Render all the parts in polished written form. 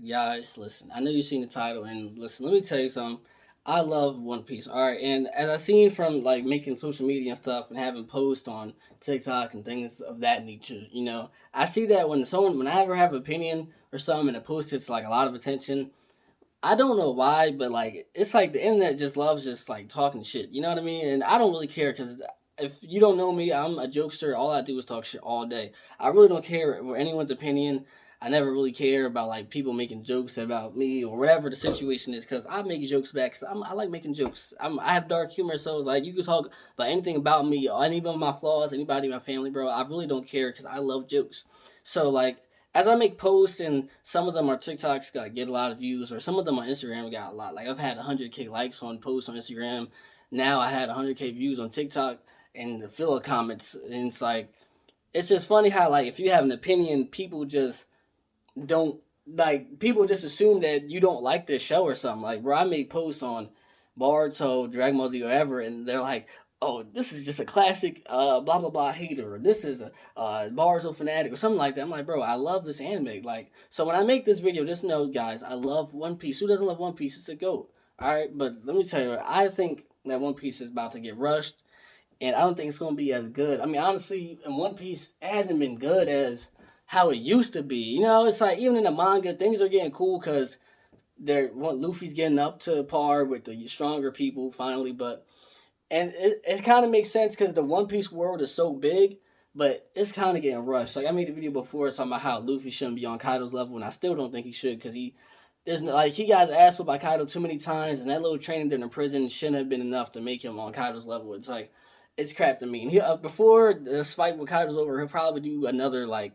Guys, listen. I know you've seen the title, and listen. Let me tell you something. I love One Piece. All right, and as I seen from like making social media and stuff, and having posts on TikTok and things of that nature, I see that when I ever have an opinion or something, and a post gets like a lot of attention. I don't know why, but like it's like the internet just loves just like talking shit. You know what I mean? And I don't really care because if you don't know me, I'm a jokester. All I do is talk shit all day. I really don't care for anyone's opinion. I never really care about like people making jokes about me or whatever the situation is because I make jokes back. Cause I like making jokes. I have dark humor, so it's like you can talk about anything about me, or any of my flaws, anybody in my family, bro. I really don't care because I love jokes. So like as I make posts, and some of them are TikToks got get a lot of views, or some of them on Instagram got a lot. Like I've had 100K likes on posts on Instagram. Now I had 100K views on TikTok, and the filler comments, and it's just funny how like if you have an opinion, people just don't like people just assume that you don't like this show or something. Like, bro, I make posts on Boruto, Dragon Ball Z, whatever, and they're like, "Oh, this is just a classic, blah blah blah hater, or this is a Boruto fanatic, or something like that." I'm like, bro, I love this anime. Like, so when I make this video, just know, guys, I love One Piece. Who doesn't love One Piece? It's a goat. All right, but let me tell you, I think that One Piece is about to get rushed, and I don't think it's going to be as good. I mean, honestly, in One Piece it hasn't been good as how it used to be. It's like even in the manga, things are getting cool because Luffy's getting up to par with the stronger people finally, but and it kind of makes sense because the One Piece world is so big, but it's kind of getting rushed. Like I made a video before talking about how Luffy shouldn't be on Kaido's level, and I still don't think he should because he got his ass whipped by Kaido too many times, and that little training during the prison shouldn't have been enough to make him on Kaido's level. It's like it's crap to me. And before this fight with Kaido's over, he'll probably do another like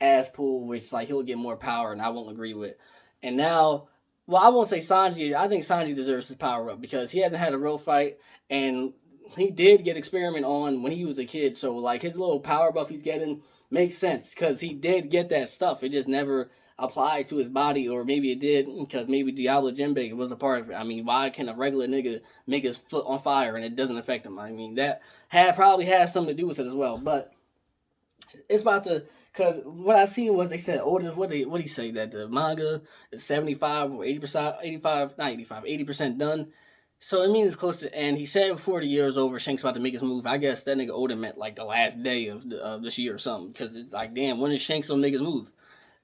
ass pull, which like he'll get more power, and I won't agree with. And now, well, I won't say Sanji. I think Sanji deserves his power up because he hasn't had a real fight, and he did get experiment on when he was a kid. So like his little power buff he's getting makes sense because he did get that stuff. It just never applied to his body, or maybe it did because maybe Diablo Jimbe was a part of it. I mean, why can a regular nigga make his foot on fire and it doesn't affect him? I mean, that had probably has something to do with it as well. But it's about to, because what I seen was they said Otis, what he say, that the manga is 75 or 80%, 85, not 85, 80% done. So it means it's close to, and he said before the year is over, Shank's about to make his move. I guess that nigga Oda meant like the last day of this year or something, because it's like, damn, when is Shanks gonna make his move?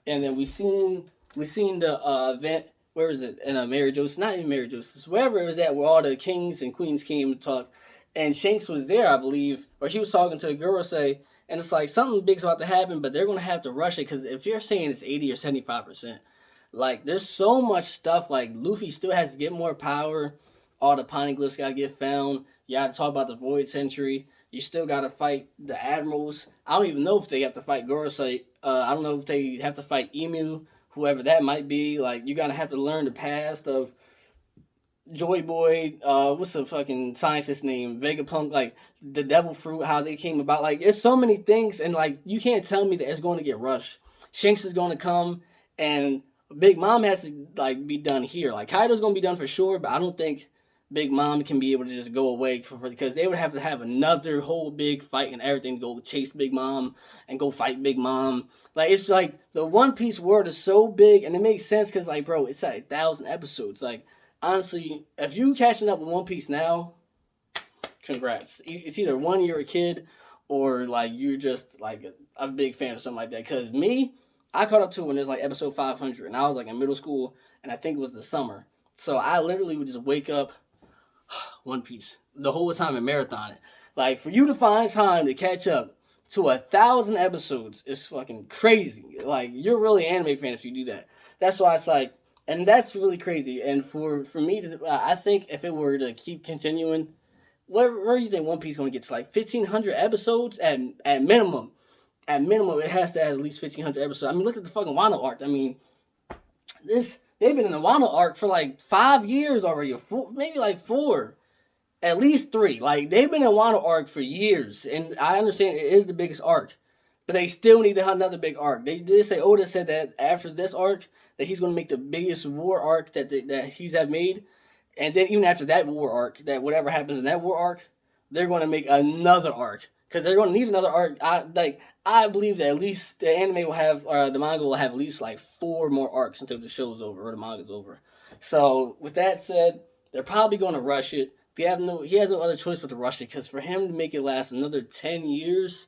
And then we seen the event. Where is it? In Mary Joseph, not even Mary Joseph, wherever it was at, where all the kings and queens came to talk, and Shanks was there, I believe, or he was talking to a girl, say, and it's like something big's about to happen, but they're gonna have to rush it because if you're saying it's 80 or 75%, like there's so much stuff. Like Luffy still has to get more power. All the poneglyphs gotta get found. You gotta talk about the Void Century. You still gotta fight the admirals. I don't even know if they have to fight Gorosei. I don't know if they have to fight Emu, whoever that might be. Like you gotta have to learn the past of Joy Boy, what's the fucking scientist name? Vegapunk, like the devil fruit, how they came about. Like, it's so many things, and like you can't tell me that it's going to get rushed. Shanks is going to come, and Big Mom has to like be done here. Like Kaido's going to be done for sure, but I don't think Big Mom can be able to just go away because they would have to have another whole big fight and everything to go chase Big Mom and go fight Big Mom. Like it's like the One Piece world is so big, and it makes sense because like, bro, it's like 1,000 episodes. Like honestly, if you catching up with One Piece now, congrats. It's either one, you're a kid, or like you're just like a big fan of something like that. Because me, I caught up to when it was like episode 500, and I was like in middle school, and I think it was the summer. So I literally would just wake up, One Piece, the whole time and marathon it. Like for you to find time to catch up to 1,000 episodes is fucking crazy. Like you're really an anime fan if you do that. That's why it's like, and that's really crazy. And for me to, I think if it were to keep continuing, where do you think One Piece is going to get to? Like 1,500 episodes at minimum. At minimum, it has to have at least 1,500 episodes. I mean, look at the fucking Wano arc. I mean, this they've been in the Wano arc for like 5 years already, or maybe like four, at least three. Like they've been in Wano arc for years, and I understand it is the biggest arc, but they still need to have another big arc. They did say Oda said that after this arc that he's going to make the biggest war arc that he's have made, and then even after that war arc, that whatever happens in that war arc, they're going to make another arc. because they're going to need another arc. I believe that at least the anime will have, or the manga will have at least like 4 more arcs until the show's over or the manga's over. So with that said, they're probably going to rush it. He has no other choice but to rush it, because for him to make it last another 10 years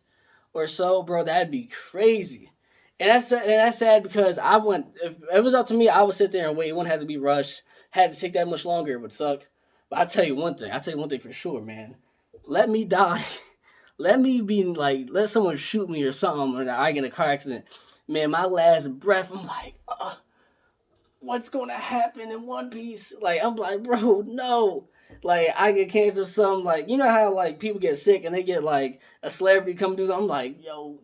or so, bro, that'd be crazy. And that's sad because I went. If it was up to me, I would sit there and wait. It wouldn't have to be rushed. Had to take that much longer, it would suck. But I tell you one thing. I tell you one thing for sure, man. Let me die. Let me be like. Let someone shoot me or something, or I get in a car accident. Man, my last breath, I'm like, what's gonna happen in One Piece? Like, I'm like, bro, no. Like, I get cancer or something. Like, you know how like people get sick and they get like a celebrity come through. I'm like, yo,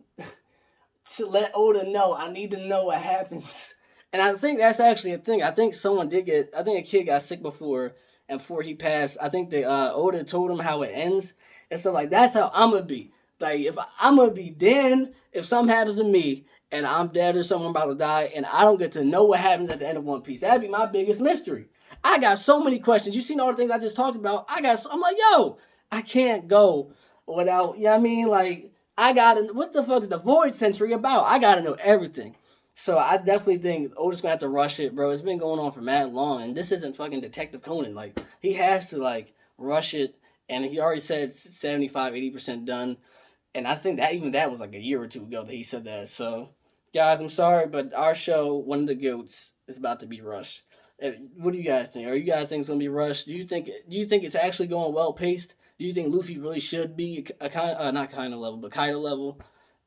to let Oda know. I need to know what happens. And I think that's actually a thing. I think someone did get. I think a kid got sick before, and before he passed, I think the Oda told him how it ends, and so like that's how I'm gonna be. Like if I'm gonna be Dan, if something happens to me and I'm dead or someone about to die, and I don't get to know what happens at the end of One Piece, that'd be my biggest mystery. I got so many questions. You seen all the things I just talked about? I'm like, yo, I can't go without. You know what I mean? Like I gotta. What the fuck is the Void Century about? I gotta know everything. So I definitely think Otis gonna have to rush it, bro. It's been going on for mad long, and this isn't fucking Detective Conan. Like he has to like rush it, and he already said 75, 80% done. And I think that even that was like a year or two ago that he said that. So guys, I'm sorry, but our show, One of the Goats, is about to be rushed. What do you guys think? Are you guys think it's gonna be rushed? Do you think it's actually going well paced? Do you think Luffy really should be a kind not kind of level, but Kaido level?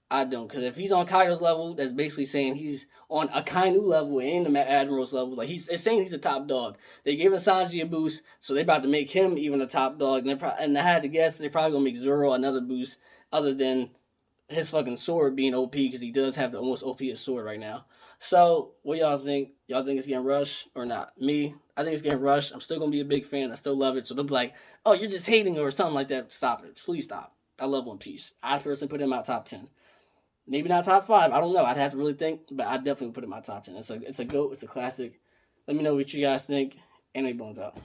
I don't, because if he's on Kaido's level, that's basically saying he's on a Kainu level and the Admiral's level. Like it's saying he's a top dog. They giving Sanji a boost, so they about to make him even a top dog. And I had to guess they're probably gonna make Zoro another boost, other than his fucking sword being OP, because he does have the almost OPest sword right now. So what y'all think? Y'all think it's getting rushed or not? Me, I think it's getting rushed. I'm still gonna be a big fan. I still love it. So don't be like, oh, you're just hating or something like that. Stop it. Please stop. I love One Piece. I personally put it in my top 10. Maybe not top 5. I don't know. I'd have to really think, but I definitely put it in my top 10. It's a goat. It's a classic. Let me know what you guys think. Anime Bones out.